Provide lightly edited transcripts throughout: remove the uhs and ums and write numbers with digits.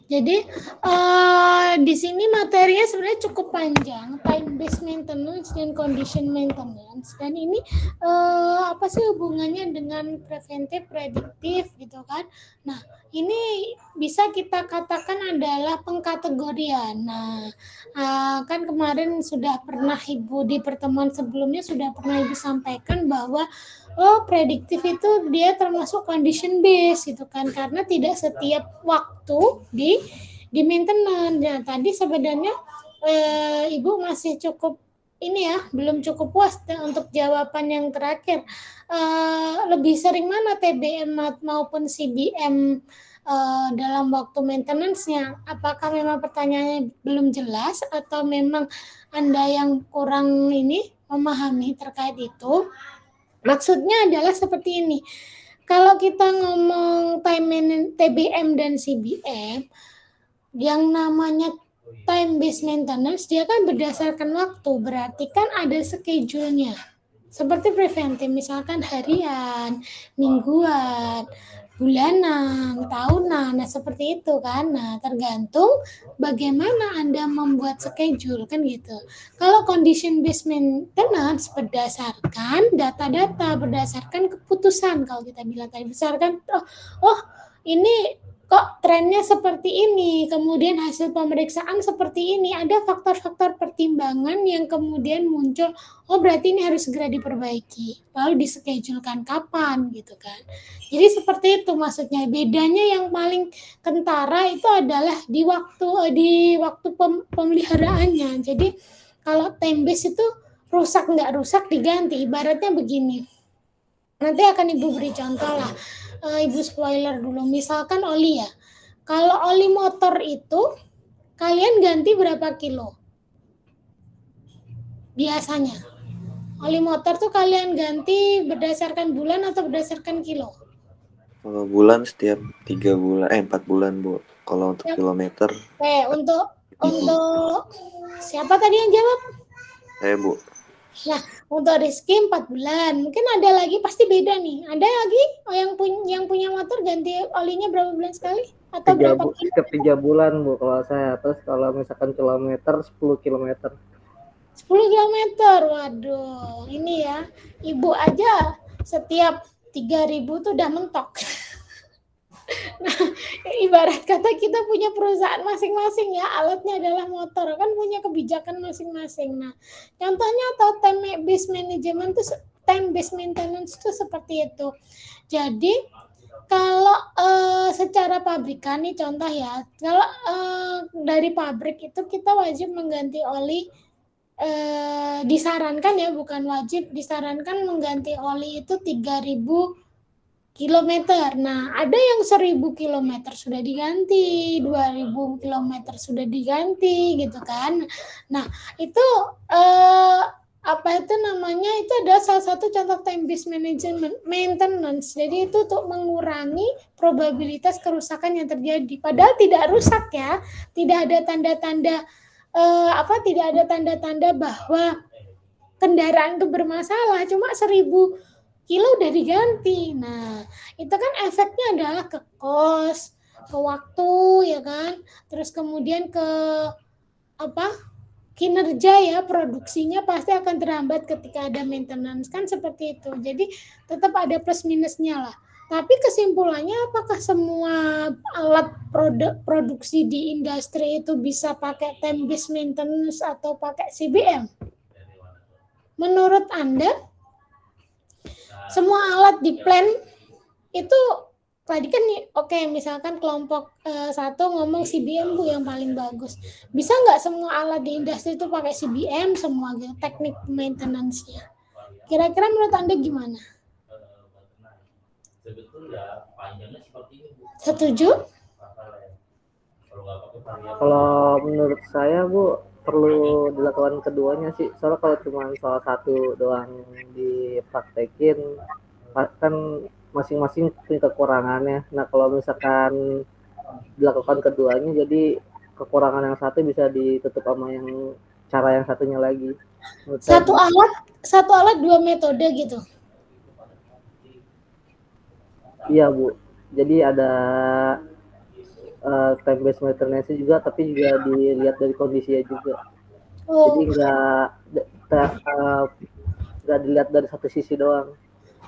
Jadi di sini materinya sebenarnya cukup panjang, time based maintenance dan condition maintenance. Dan ini apa sih hubungannya dengan preventif, prediktif gitu kan? Nah, ini bisa kita katakan adalah pengkategorian. Nah, kan kemarin sudah pernah Ibu di pertemuan sebelumnya sudah pernah Ibu sampaikan bahwa prediktif itu dia termasuk condition based gitu kan, karena tidak setiap waktu di maintenance. Nah, tadi sebenarnya Ibu masih cukup ini ya, belum cukup puas untuk jawaban yang terakhir. Lebih sering mana TBM maupun CBM dalam waktu maintenance-nya? Apakah memang pertanyaannya belum jelas atau memang Anda yang kurang ini memahami terkait itu? Maksudnya adalah seperti ini. Kalau kita ngomong TBM dan CBM, yang namanya time based maintenance dia kan berdasarkan waktu, berarti kan ada schedule-nya. Seperti preventif, misalkan harian, mingguan, bulanan, tahunan, nah seperti itu kan. Nah, tergantung bagaimana Anda membuat schedule kan gitu. Kalau condition based maintenance berdasarkan data-data, berdasarkan keputusan kalau kita bilang tadi, berdasarkan ini kok trennya seperti ini, kemudian hasil pemeriksaan seperti ini, ada faktor-faktor pertimbangan yang kemudian muncul, oh berarti ini harus segera diperbaiki, lalu dischedulekan kapan gitu kan. Jadi seperti itu maksudnya. Bedanya yang paling kentara itu adalah di waktu pemeliharaannya. Jadi kalau time base itu rusak nggak rusak diganti, ibaratnya begini. Nanti akan Ibu beri contoh lah. Ibu spoiler dulu. Misalkan oli ya. Kalau oli motor itu kalian ganti berapa kilo? Biasanya. Oli motor tuh kalian ganti berdasarkan bulan atau berdasarkan kilo? Kalau bulan setiap 3 bulan, 4 bulan Bu. Kalau untuk kilometer. Untuk siapa tadi yang jawab? Saya Bu. Nah, untuk Rizky 4 bulan. Mungkin ada lagi, pasti beda nih. Ada lagi yang punya motor ganti olinya berapa bulan sekali? Atau berapa kilo? Setiap 3 bulan Bu kalau saya. Terus kalau misalkan kilometer 10 kilometer. 10 kilometer, waduh. Ini ya, Ibu aja setiap 3.000 tuh udah mentok. Nah, ibarat kata kita punya perusahaan masing-masing ya, alatnya adalah motor, kan punya kebijakan masing-masing. Nah, contohnya atau time based management tuh, time based maintenance itu seperti itu. Jadi kalau secara pabrikan nih contoh ya, kalau dari pabrik itu kita wajib mengganti oli, disarankan ya, bukan wajib, disarankan mengganti oli itu 3.000 kilometer. Nah, ada yang 1.000 kilometer sudah diganti, 2.000 kilometer sudah diganti gitu kan. Nah, itu apa itu namanya, itu adalah salah satu contoh time based management maintenance. Jadi itu untuk mengurangi probabilitas kerusakan yang terjadi. Padahal tidak rusak ya, tidak ada tanda-tanda tidak ada tanda-tanda bahwa kendaraan itu bermasalah, cuma 1.000 kilo udah diganti. Nah, itu kan efeknya adalah ke kos, ke waktu ya kan, terus kemudian ke kinerja ya, produksinya pasti akan terhambat ketika ada maintenance kan, seperti itu. Jadi tetap ada plus minusnya lah. Tapi kesimpulannya, apakah semua alat produksi di industri itu bisa pakai time based maintenance atau pakai CBM? Menurut Anda, semua alat di plant itu tadi kan misalkan kelompok 1 ngomong CBM Bu yang paling bagus. Bisa nggak semua alat di industri itu pakai CBM semua gitu, teknik maintenance-nya? Kira-kira menurut Anda gimana? Setuju? Kalau menurut saya Bu, perlu dilakukan keduanya sih. Soalnya kalau cuma salah satu doang dipraktekin, kan masing-masing punya kekurangannya. Nah, kalau misalkan dilakukan keduanya, jadi kekurangan yang satu bisa ditutup sama yang cara yang satunya lagi. Satu alat 2 metode gitu. Iya Bu. Jadi ada time based maintenance juga, tapi juga dilihat dari kondisinya juga. Jadi Oh, nggak dilihat dari satu sisi doang.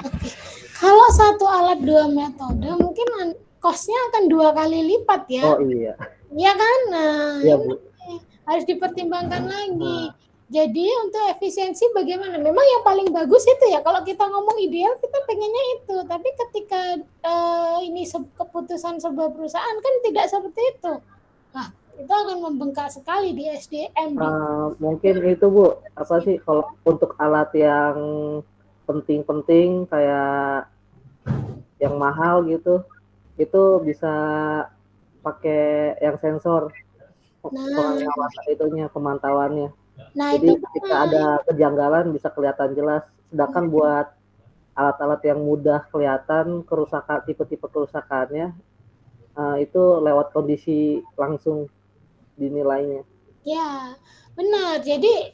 oke. Kalau satu alat dua metode, mungkin cost-nya akan 2 kali lipat ya. Oh iya, Iya kan? Nah, iya ini Bu. harus dipertimbangkan lagi. Jadi untuk efisiensi bagaimana? Memang yang paling bagus itu ya. Kalau kita ngomong ideal, kita pengennya itu. Tapi ketika ini keputusan sebuah perusahaan kan tidak seperti itu. Nah, itu akan membengkak sekali di SDM. Mungkin itu Bu, apa sih kalau untuk alat yang penting-penting kayak yang mahal gitu, itu bisa pakai yang sensor pemantauannya. Nah, Jadi itu ketika ada kejanggalan bisa kelihatan jelas. Sedangkan buat alat-alat yang mudah kelihatan kerusakan, tipe-tipe kerusakannya itu lewat kondisi langsung dinilainya. ya, benar. Jadi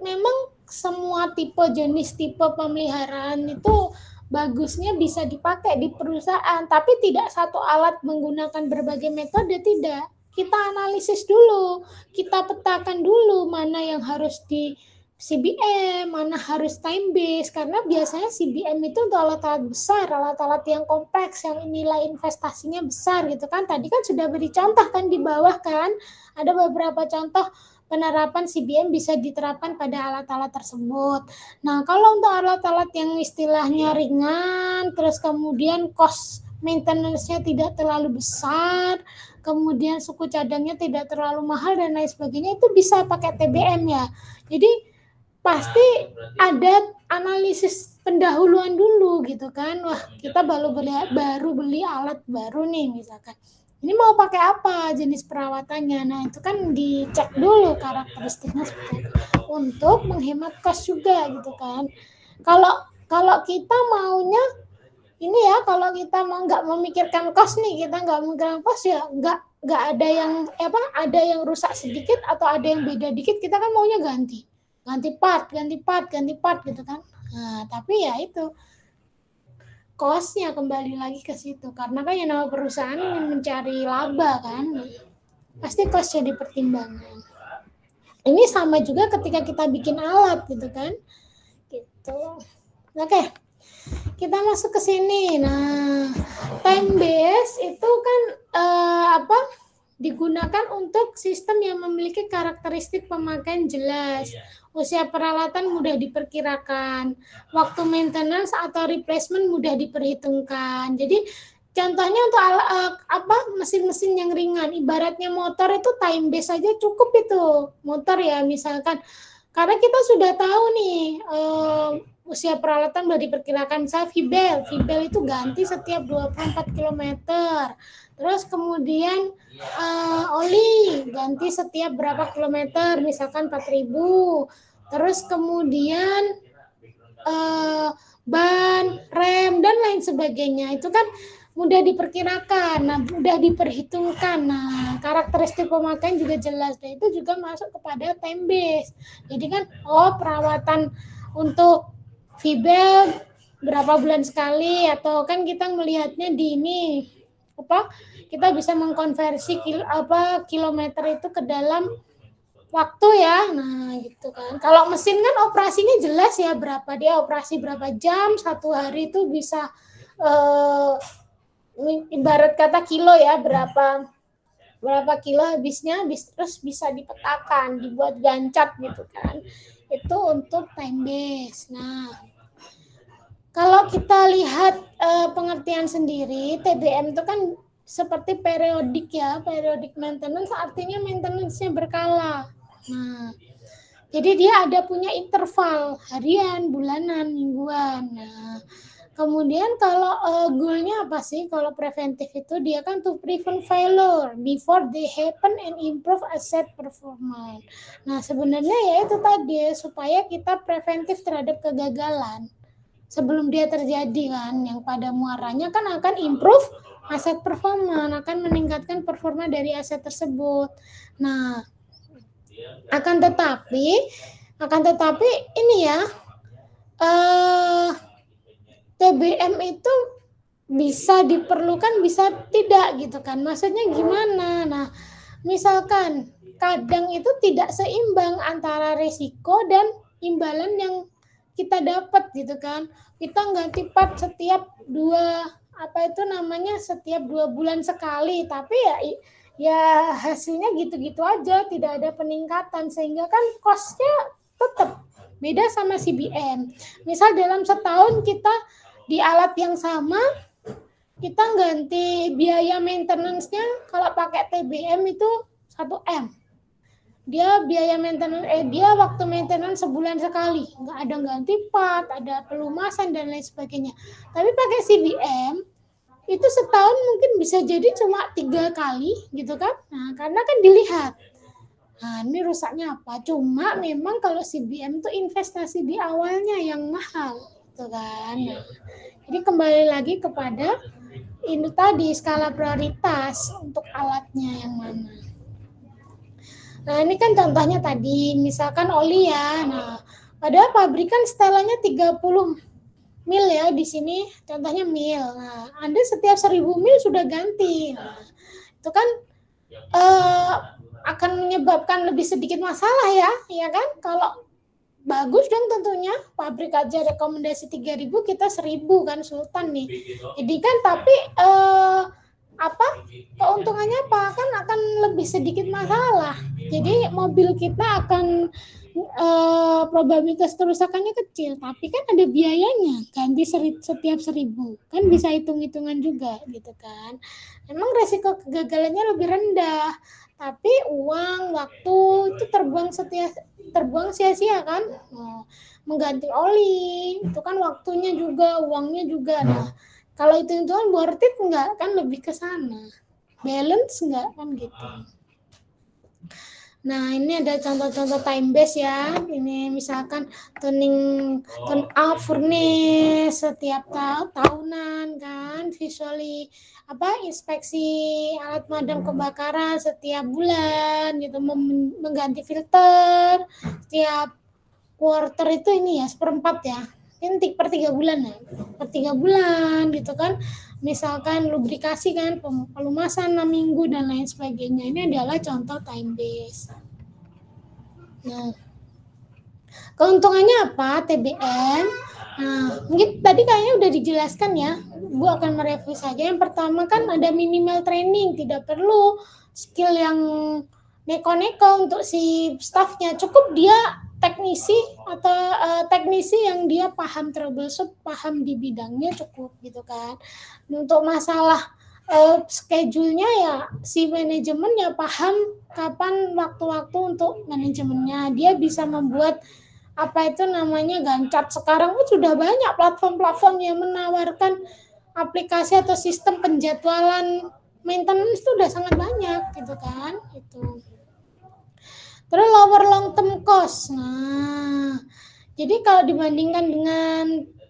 memang semua jenis tipe pemeliharaan itu bagusnya bisa dipakai di perusahaan, tapi tidak satu alat menggunakan berbagai metode, tidak. Kita analisis dulu, kita petakan dulu mana yang harus di CBM, mana harus time base, karena biasanya CBM itu untuk alat-alat besar, alat-alat yang kompleks, yang nilai investasinya besar gitu kan. Tadi kan sudah beri contoh kan di bawah kan, ada beberapa contoh penerapan CBM bisa diterapkan pada alat-alat tersebut. Nah, kalau untuk alat-alat yang istilahnya ringan, terus kemudian cost maintenance-nya tidak terlalu besar, kemudian suku cadangnya tidak terlalu mahal dan lain sebagainya, itu bisa pakai TBM ya. Jadi pasti ada analisis pendahuluan dulu gitu kan. Wah, kita baru beli alat baru nih misalkan. Ini mau pakai apa jenis perawatannya. Nah, itu kan dicek dulu karakteristiknya seperti apa untuk menghemat cost juga gitu kan. Kalau kita maunya ini ya, kalau kita mau nggak memikirkan cost nih, kita nggak memikirkan cost ya nggak ada yang ada yang rusak sedikit atau ada yang beda dikit, kita kan maunya ganti part gitu kan. Nah, tapi ya itu cost-nya kembali lagi ke situ, karena kan yang nama perusahaan ingin mencari laba kan, pasti cost-nya dipertimbangkan. Ini sama juga ketika kita bikin alat gitu kan, gitu. Oke, kita masuk ke sini. Nah, time base itu kan digunakan untuk sistem yang memiliki karakteristik pemakaian jelas, usia peralatan mudah diperkirakan, waktu maintenance atau replacement mudah diperhitungkan. Jadi contohnya untuk mesin-mesin yang ringan, ibaratnya motor itu time base saja cukup itu motor ya misalkan, karena kita sudah tahu nih usia peralatan sudah diperkirakan. Misalnya Vibel itu ganti setiap 24 km. Terus kemudian oli ganti setiap berapa kilometer, misalkan 4.000. Terus kemudian ban, rem, dan lain sebagainya. Itu kan mudah diperkirakan, mudah diperhitungkan. Nah, karakteristik pemakaian juga jelas. Dan itu juga masuk kepada time base. Jadi kan, perawatan untuk Vibel berapa bulan sekali, atau kan kita melihatnya di ini kita bisa mengkonversi kilometer itu ke dalam waktu ya. Nah, gitu kan. Kalau mesin kan operasinya jelas ya, berapa dia operasi berapa jam, satu hari itu bisa ibarat kata kilo ya, berapa kilo habisnya, terus bisa dipetakan, dibuat gancat gitu kan. Itu untuk time base. Nah, kalau kita lihat pengertian sendiri, TBM itu kan seperti periodik ya, periodic maintenance, artinya maintenance-nya berkala. Nah, jadi dia ada punya interval harian, bulanan, mingguan. Nah, kemudian kalau goal-nya apa sih? Kalau preventif itu dia kan to prevent failure before they happen and improve asset performance. Nah, sebenarnya ya itu tadi, supaya kita preventif terhadap kegagalan sebelum dia terjadi kan, yang pada muaranya kan akan improve aset performance, akan meningkatkan performa dari aset tersebut. Nah, akan tetapi ini ya, TBM itu bisa diperlukan, bisa tidak gitu kan. Maksudnya gimana? Nah, misalkan kadang itu tidak seimbang antara risiko dan imbalan yang kita dapat gitu kan. Kita ganti part setiap setiap 2 bulan sekali, tapi ya hasilnya gitu-gitu aja, tidak ada peningkatan, sehingga kan cost-nya tetap beda sama CBM. Misal dalam setahun kita di alat yang sama kita ganti biaya maintenance-nya kalau pakai TBM itu 1 M. Dia waktu maintenance sebulan sekali, nggak ada ganti part, ada pelumasan dan lain sebagainya. Tapi pakai CBM itu setahun mungkin bisa jadi cuma 3 kali gitu kan. Nah, karena kan dilihat, nah ini rusaknya apa. Cuma memang kalau CBM itu investasi di awalnya yang mahal gitu kan. Nah, jadi kembali lagi kepada ini tadi skala prioritas untuk alatnya yang mana. Nah, ini kan contohnya tadi, misalkan oli ya. Nah, padahal pabrikan setelannya 30 mil ya di sini, contohnya mil. Nah, Anda setiap 1000 mil sudah ganti. Nah, itu kan akan menyebabkan lebih sedikit masalah ya kan? Kalau bagus dong tentunya, pabrik aja rekomendasi 3.000, kita 1.000 kan sultan nih. Jadi kan tapi keuntungannya apa? Kan akan lebih sedikit masalah. Jadi mobil kita akan probabilitas kerusakannya kecil, tapi kan ada biayanya, ganti setiap 1.000, kan bisa hitung-hitungan juga gitu kan. Memang resiko kegagalannya lebih rendah, tapi uang, waktu itu terbuang sia-sia kan. Mengganti oli itu kan waktunya juga, uangnya juga. Nah, kalau itu worth it enggak, kan lebih ke sana. Balance enggak kan gitu. Nah, ini ada contoh-contoh time base ya. Ini misalkan turn out furnace setiap tahunan kan, visually inspeksi alat pemadam kebakaran setiap bulan gitu, mengganti filter setiap quarter itu ini ya, 1/4 ya. Ini per 3 bulan ya. Per 3 bulan gitu kan. Misalkan lubrikasi kan, pelumasan 6 minggu dan lain sebagainya. Ini adalah contoh time base. Nah, keuntungannya apa TBM? Nah, mungkin tadi kayaknya udah dijelaskan ya. Bu akan mereview saja. Yang pertama kan ada minimal training, tidak perlu skill yang neko-neko untuk si staffnya. Cukup dia teknisi atau teknisi yang dia paham troubleshoot, paham di bidangnya cukup gitu kan. Untuk masalah schedule-nya ya si manajemen ya paham kapan waktu-waktu untuk manajemennya. Dia bisa membuat Gancat. Sekarang pun sudah banyak platform-platform yang menawarkan aplikasi atau sistem penjadwalan maintenance itu udah sangat banyak gitu kan. Itu. Terus lower long term cost. Nah, jadi kalau dibandingkan dengan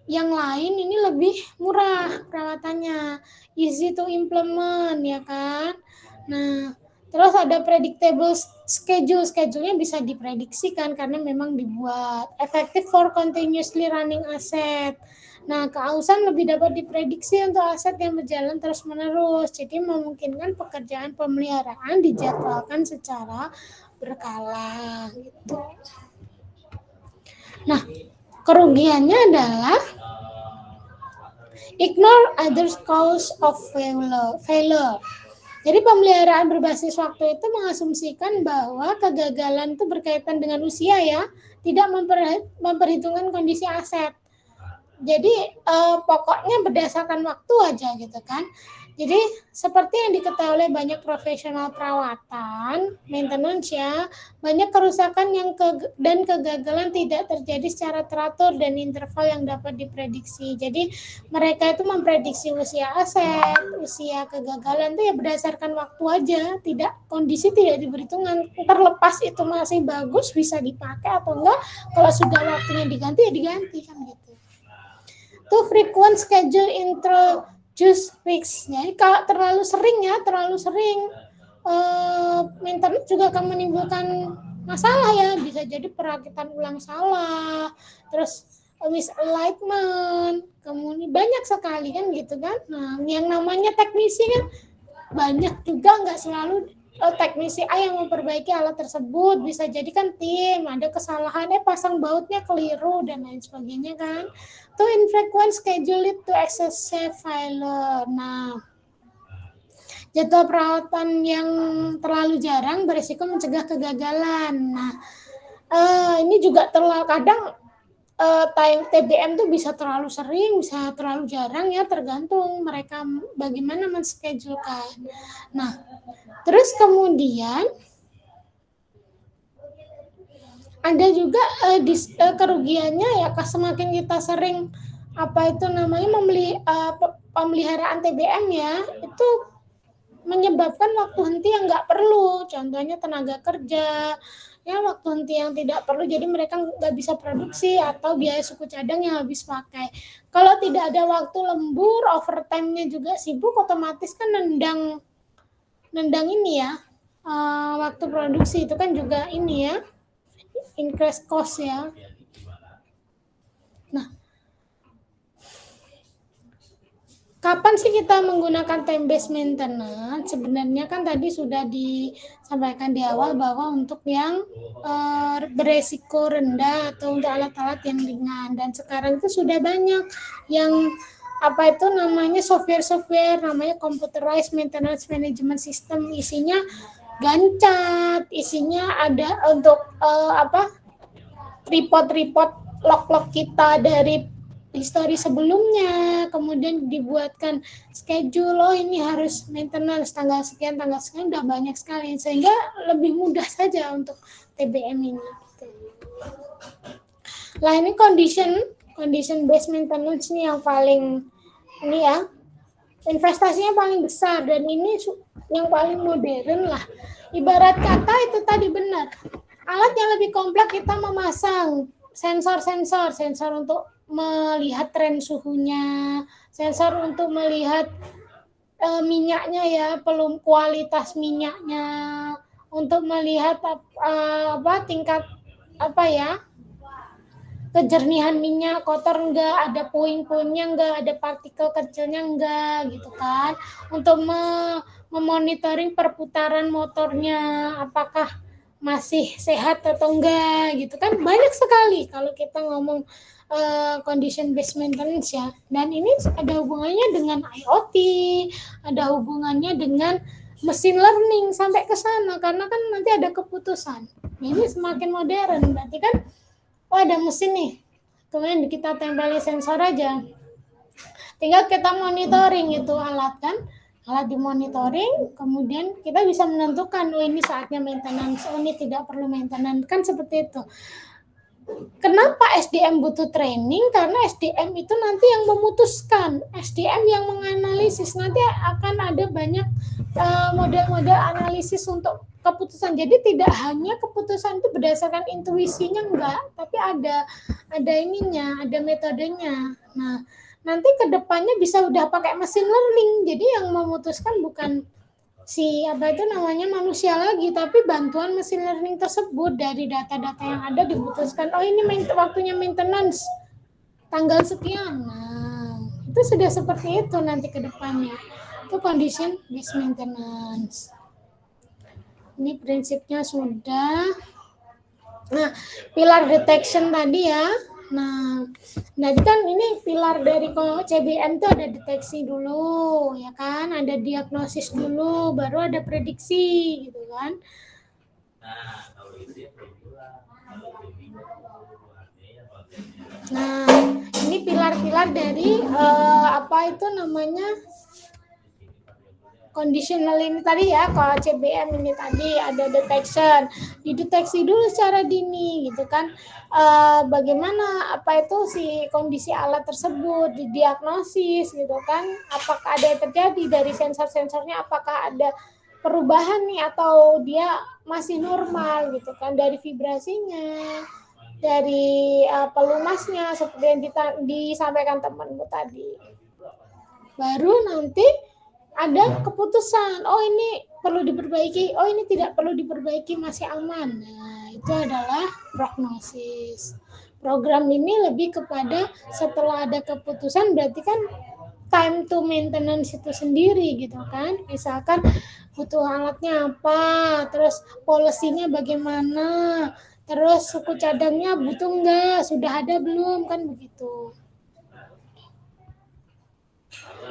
yang lain ini lebih murah perawatannya, easy to implement ya kan. Nah, terus ada predictable schedule-nya bisa diprediksikan karena memang dibuat effective for continuously running asset. Nah, keausan lebih dapat diprediksi untuk aset yang berjalan terus-menerus. Jadi memungkinkan pekerjaan pemeliharaan dijadwalkan secara berkala gitu. Nah, kerugiannya adalah ignore other cause of failure. Jadi pemeliharaan berbasis waktu itu mengasumsikan bahwa kegagalan itu berkaitan dengan usia ya, tidak memperhitungkan kondisi aset. Jadi pokoknya berdasarkan waktu aja gitu kan. Jadi seperti yang diketahui oleh banyak profesional perawatan, maintenance ya, banyak kerusakan dan kegagalan tidak terjadi secara teratur dan interval yang dapat diprediksi. Jadi mereka itu memprediksi usia aset, usia kegagalan itu ya berdasarkan waktu aja, kondisi tidak diperhitungkan. Terlepas itu masih bagus bisa dipakai atau enggak, kalau sudah waktunya diganti ya diganti kan gitu. Too frequent schedule introduce risks. Jadi kalau terlalu sering maintenance juga akan menimbulkan masalah ya, bisa jadi perakitan ulang salah, terus misalignment, kemudian banyak sekali kan gitu kan. Nah, yang namanya teknisi kan banyak juga, nggak selalu teknisi A yang memperbaiki alat tersebut, bisa jadi kan tim ada kesalahan, pasang bautnya keliru dan lain sebagainya kan. To infrequent schedule it to excessive failure. Nah, jadwal perawatan yang terlalu jarang berisiko mencegah kegagalan. Nah, ini juga kadang time TBM tuh bisa terlalu sering, bisa terlalu jarang ya, tergantung mereka bagaimana menschedule-kan. Nah, terus kemudian ada juga kerugiannya ya, semakin kita sering pemeliharaan TBM ya, itu menyebabkan waktu henti yang nggak perlu, contohnya tenaga kerja, ya waktu henti yang tidak perlu, jadi mereka nggak bisa produksi atau biaya suku cadang yang habis pakai. Kalau tidak ada waktu lembur, overtime-nya juga sibuk, otomatis kan nendang ini ya, waktu produksi itu kan juga ini ya, increase cost ya. Nah, kapan sih kita menggunakan time based maintenance? Sebenarnya kan tadi sudah disampaikan di awal bahwa untuk yang beresiko rendah atau untuk alat-alat yang ringan, dan sekarang itu sudah banyak yang namanya software namanya computerized maintenance management system, isinya Gancat, isinya ada untuk report log-log kita dari histori sebelumnya, kemudian dibuatkan schedule, ini harus maintenance tanggal sekian, udah banyak sekali, sehingga lebih mudah saja untuk TBM ini. Lah ini condition based maintenance ini yang paling ini ya, investasinya paling besar, dan ini yang paling modern lah. Ibarat kata itu tadi benar, alat yang lebih kompleks kita memasang sensor untuk melihat tren suhunya, sensor untuk melihat minyaknya ya, kualitas minyaknya, untuk melihat tingkat kejernihan minyak, kotor enggak, ada puing-puingnya enggak, ada partikel kecilnya enggak gitu kan, untuk memonitoring perputaran motornya apakah masih sehat atau enggak gitu kan. Banyak sekali kalau kita ngomong condition based maintenance ya, dan ini ada hubungannya dengan IoT, ada hubungannya dengan machine learning sampai ke sana, karena kan nanti ada keputusan. Ini semakin modern, berarti kan ada mesin nih, kemudian kita tempelin sensor aja, tinggal kita monitoring itu alat dimonitoring, kemudian kita bisa menentukan, ini saatnya maintenance, ini tidak perlu maintenance, kan seperti itu. Kenapa SDM butuh training? Karena SDM itu nanti yang memutuskan, SDM yang menganalisis, nanti akan ada banyak model-model analisis untuk keputusan. Jadi tidak hanya keputusan itu berdasarkan intuisinya, enggak, tapi ada metodenya. Nah, nanti kedepannya bisa udah pakai machine learning, jadi yang memutuskan bukan manusia lagi, tapi bantuan mesin learning tersebut dari data-data yang ada diputuskan, ini waktunya maintenance tanggal sekian. Nah, itu sudah seperti itu nanti ke depannya. Itu condition based maintenance. Ini prinsipnya sudah. Nah, pilar detection tadi ya. Nah, jadi kan ini pilar dari CBM itu ada deteksi dulu, ya kan? Ada diagnosis dulu, baru ada prediksi, gitu kan? Nah, ini pilar-pilar dari conditional ini tadi ya, kalau CBM ini tadi ada detection, dideteksi dulu secara dini gitu kan, bagaimana si kondisi alat tersebut, didiagnosis gitu kan, apakah ada yang terjadi dari sensor-sensornya, apakah ada perubahan nih atau dia masih normal gitu kan, dari vibrasinya, dari pelumasnya seperti yang disampaikan temanmu tadi. Baru nanti ada keputusan, ini perlu diperbaiki, ini tidak perlu diperbaiki, masih aman. Nah, itu adalah prognosis. Program ini lebih kepada setelah ada keputusan berarti kan time to maintenance itu sendiri gitu kan. Misalkan butuh alatnya apa, terus polisinya bagaimana, terus suku cadangnya butuh enggak, sudah ada belum, kan begitu.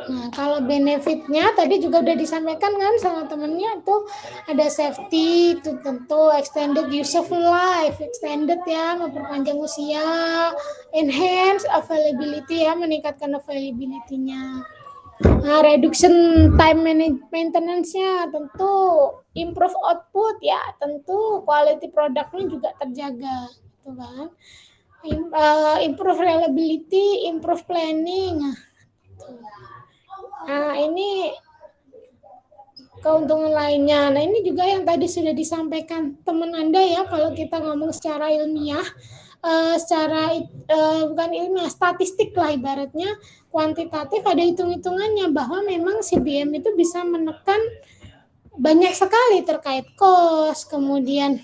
Nah, kalau benefitnya tadi juga udah disampaikan kan sama temennya tuh ada safety, itu tentu extended useful life, extended ya, memperpanjang usia, enhance availability ya, meningkatkan availability-nya. Nah, reduction time maintenance-nya tentu improve output ya, tentu quality produknya juga terjaga, gitu kan. Improve reliability, improve planning. Nah, ini keuntungan lainnya. Nah, ini juga yang tadi sudah disampaikan teman Anda ya, kalau kita ngomong secara ilmiah, bukan ilmiah, statistik lah ibaratnya, kuantitatif ada hitung-hitungannya bahwa memang CBM itu bisa menekan banyak sekali terkait cost, kemudian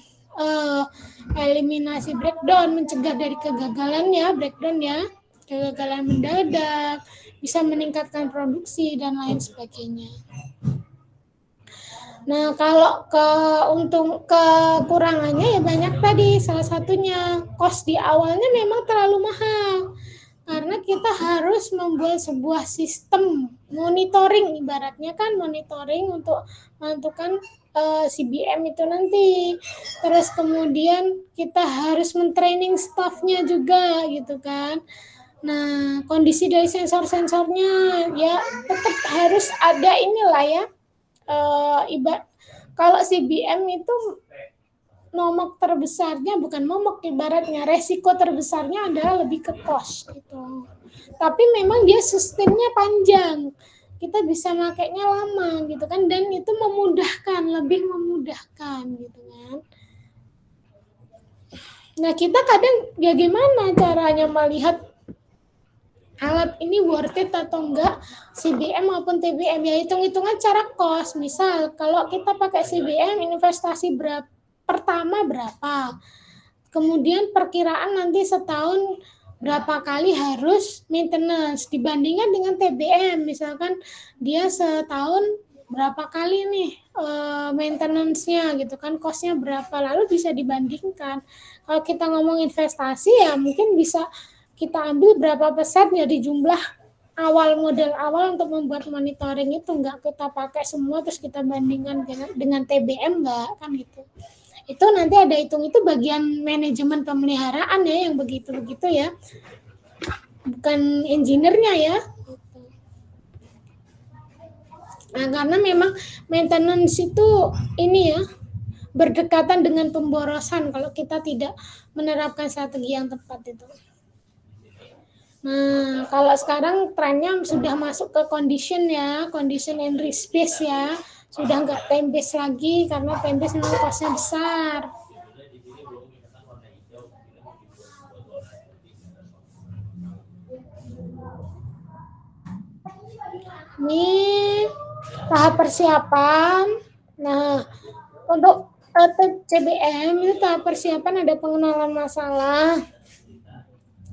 eliminasi breakdown, mencegah dari kegagalan ya, breakdown ya, kegagalan mendadak, bisa meningkatkan produksi dan lain sebagainya. Nah, kalau kekurangannya ya banyak tadi. Salah satunya cost di awalnya memang terlalu mahal. Karena kita harus membuat sebuah sistem monitoring, ibaratnya kan monitoring untuk menentukan CBM itu nanti. Terus kemudian kita harus mentraining staffnya juga gitu kan. Nah, kondisi dari sensor-sensornya ya tetap harus ada inilah ya. Kalau CBM itu momok terbesarnya, bukan momok ibaratnya, resiko terbesarnya adalah lebih ke cost gitu. Tapi memang dia sustain-nya panjang. Kita bisa makainya lama gitu kan, dan itu memudahkan, lebih memudahkan gitu kan. Nah, kita kadang ya gimana caranya melihat alat ini worth it atau enggak, CBM maupun TBM, ya hitung-hitungan cara cost. Misal kalau kita pakai CBM, investasi pertama berapa, kemudian perkiraan nanti setahun berapa kali harus maintenance dibandingkan dengan TBM, misalkan dia setahun berapa kali nih maintenance-nya gitu kan, cost-nya berapa, lalu bisa dibandingkan. Kalau kita ngomong investasi ya mungkin bisa kita ambil berapa persen dari jumlah modal awal untuk membuat monitoring itu, enggak kita pakai semua terus kita bandingkan dengan TBM, enggak kan gitu. Itu nanti ada hitung, itu bagian manajemen pemeliharaan ya yang begitu-begitu ya, bukan engineer-nya ya. Nah, karena memang maintenance itu ini ya berdekatan dengan pemborosan kalau kita tidak menerapkan strategi yang tepat itu. Nah, kalau sekarang trennya sudah masuk ke condition ya, condition and risk base ya, sudah nggak time base lagi karena time base memang cost-nya besar. Ini tahap persiapan. Nah, untuk CBM itu tahap persiapan ada pengenalan masalah.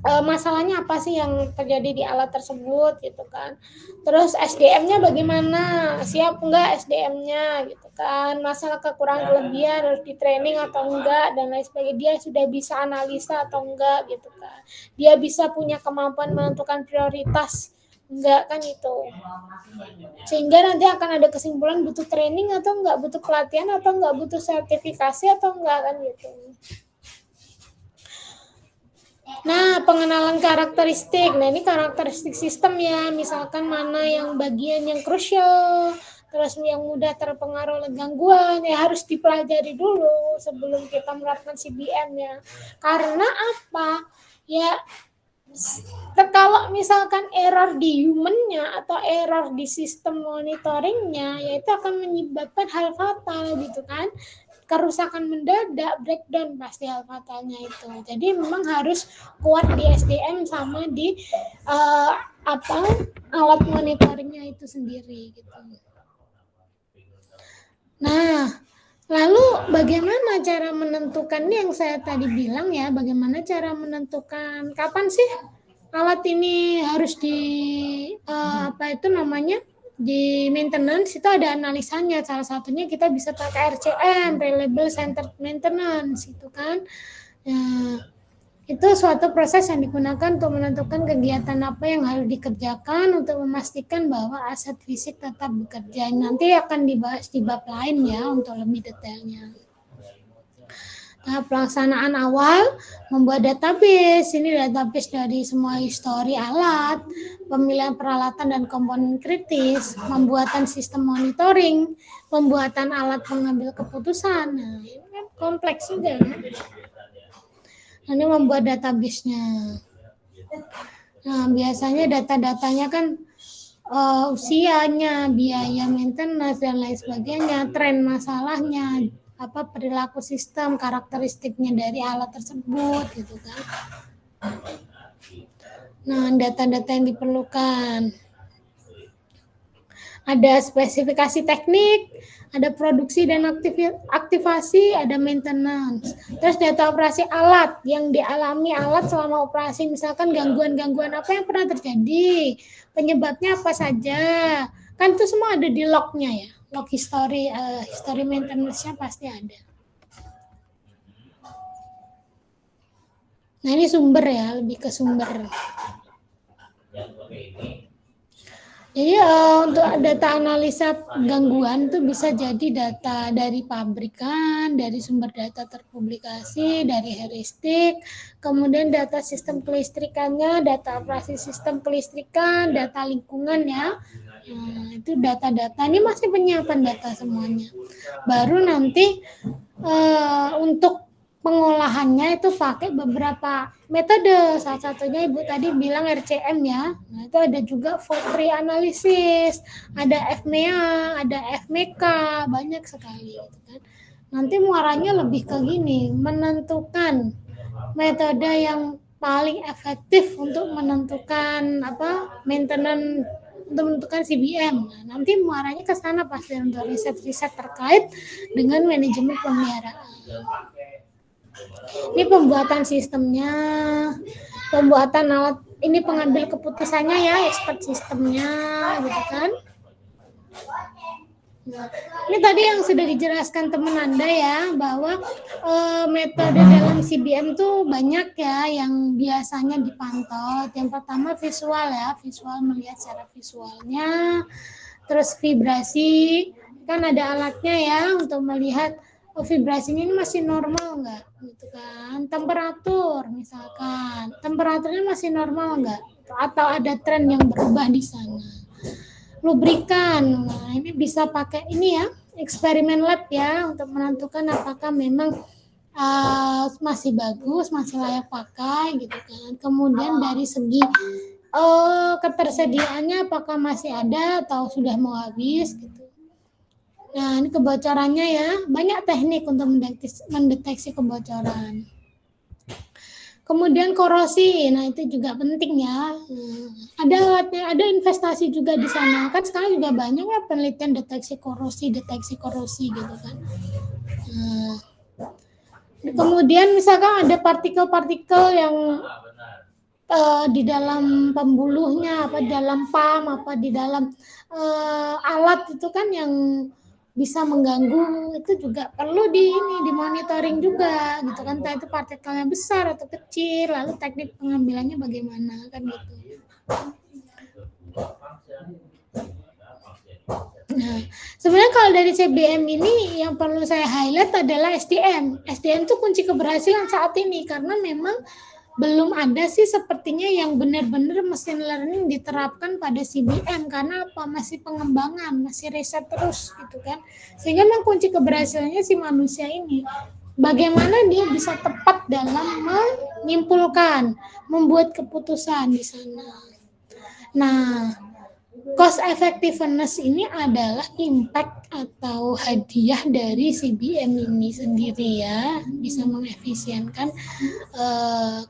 Masalahnya apa sih yang terjadi di alat tersebut gitu kan. Terus SDM-nya bagaimana, siap enggak SDM-nya gitu kan, masalah kekurangan kelebihan harus di training atau enggak dan lain sebagainya, dia sudah bisa analisa atau enggak gitu kan, dia bisa punya kemampuan menentukan prioritas enggak kan itu, sehingga nanti akan ada kesimpulan butuh training atau enggak, butuh pelatihan atau enggak, butuh sertifikasi atau enggak kan gitu. Nah, pengenalan karakteristik. Nah, ini karakteristik sistem ya. Misalkan mana yang bagian yang krusial, terus yang mudah terpengaruh oleh gangguan, ya harus dipelajari dulu sebelum kita menerapkan CBM ya. Karena apa? Ya, kalau misalkan error di human-nya atau error di sistem monitoringnya, ya itu akan menyebabkan hal fatal gitu kan. Kerusakan mendadak, breakdown pasti hal fatalnya itu. Jadi memang harus kuat di SDM sama di alat monitoringnya itu sendiri gitu. Nah, lalu bagaimana cara menentukan ini yang saya tadi bilang ya, bagaimana cara menentukan kapan sih alat ini harus di apa itu namanya di maintenance, itu ada analisanya. Salah satunya kita bisa pakai RCM, Reliable Centered Maintenance, itu kan. Nah, itu suatu proses yang digunakan untuk menentukan kegiatan apa yang harus dikerjakan untuk memastikan bahwa aset fisik tetap bekerja. Nanti akan dibahas di bab lain ya untuk lebih detailnya. Nah, pelaksanaan awal membuat database. Ini database dari semua histori alat, pemilihan peralatan dan komponen kritis, pembuatan sistem monitoring, pembuatan alat pengambil keputusan. Nah, ini kan kompleks juga kan. Ini membuat database-nya. Nah, biasanya data-datanya kan usianya, biaya maintenance dan lain sebagainya, tren masalahnya, apa perilaku sistem, karakteristiknya dari alat tersebut gitu kan. Nah, data-data yang diperlukan. Ada spesifikasi teknik, ada produksi dan aktivasi, ada maintenance. Terus data operasi alat yang dialami alat selama operasi, misalkan gangguan-gangguan apa yang pernah terjadi, penyebabnya apa saja. Kan itu semua ada di lognya ya, log history maintenance-nya pasti ada. Nah ini sumber ya, lebih ke sumber. Jadi untuk data analisa gangguan itu bisa jadi data dari pabrikan, dari sumber data terpublikasi, dari heuristik, kemudian data sistem kelistrikannya, data operasi sistem kelistrikan, data lingkungan ya. Nah, itu data-data ini masih penyiapan data semuanya. Baru nanti untuk pengolahannya itu pakai beberapa metode. Salah satunya Ibu tadi bilang RCM ya. Nah, itu ada juga fault tree analysis, ada FMEA, ada FMK, banyak sekali gitu kan. Nanti muaranya lebih ke gini, menentukan metode yang paling efektif untuk menentukan apa? Maintenance, untuk menentukan CBM. Nah, nanti muaranya ke sana pasti untuk riset-riset terkait dengan manajemen pemeliharaan. Ini pembuatan sistemnya, pembuatan alat, ini pengambil keputusannya ya, expert sistemnya gitu kan. Nah, ini tadi yang sudah dijelaskan teman Anda ya, bahwa metode dalam CBM tuh banyak ya yang biasanya dipantau. Yang pertama visual ya, visual melihat secara visualnya, terus vibrasi, kan ada alatnya ya untuk melihat vibrasinya ini masih normal enggak gitu kan. Temperatur misalkan, temperaturnya masih normal enggak atau ada tren yang berubah di sana. Lubrikan, nah ini bisa pakai ini ya, eksperimen lab ya untuk menentukan apakah memang masih bagus, masih layak pakai gitu kan. Kemudian dari segi ketersediaannya apakah masih ada atau sudah mau habis gitu. Nah, ini kebocorannya ya, banyak teknik untuk mendeteksi kebocoran. Kemudian korosi, nah itu juga penting ya. Ada alatnya, ada investasi juga di sana. Kan sekarang juga banyak ya penelitian deteksi korosi gitu kan. Nah, kemudian misalkan ada partikel-partikel yang di dalam pembuluhnya, apa di dalam pam, apa di dalam alat itu kan yang bisa mengganggu, itu juga perlu dimonitoring juga gitu kan, entah itu partikelnya besar atau kecil, lalu teknik pengambilannya bagaimana kan gitu. Nah, sebenarnya kalau dari CBM ini yang perlu saya highlight adalah SDM. SDM itu kunci keberhasilan saat ini karena memang belum ada sih sepertinya yang benar-benar machine learning diterapkan pada CBM, karena apa? Masih pengembangan, masih riset terus gitu kan. Sehingga memang kunci keberhasilannya si manusia ini, bagaimana dia bisa tepat dalam menyimpulkan, membuat keputusan di sana. Nah, cost effectiveness ini adalah impact atau hadiah dari CBM ini sendiri ya, bisa mengefisienkan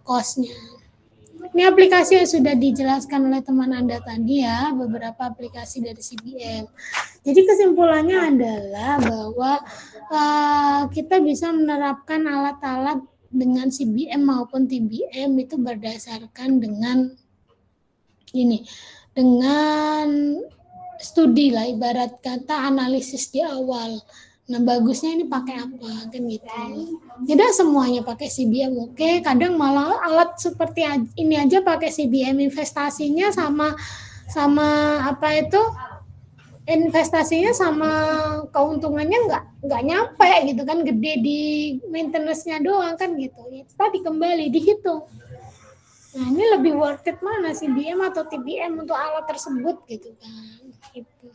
cost-nya. Ini aplikasi yang sudah dijelaskan oleh teman Anda tadi ya, beberapa aplikasi dari CBM. Jadi kesimpulannya adalah bahwa kita bisa menerapkan alat-alat dengan CBM maupun TBM itu berdasarkan dengan ini, dengan studi lah, ibarat kata analisis di awal. Nah bagusnya ini pakai apa kan gitu. Tidak semuanya pakai CBM, oke. Kadang malah alat seperti ini aja pakai CBM, investasinya sama apa itu, investasinya sama keuntungannya nggak nyampe gitu kan, gede di maintenance-nya doang kan gitu. Tadi kembali dihitung. Nah ini lebih worth it mana, CBM atau TBM untuk alat tersebut gitu kan. Gitu.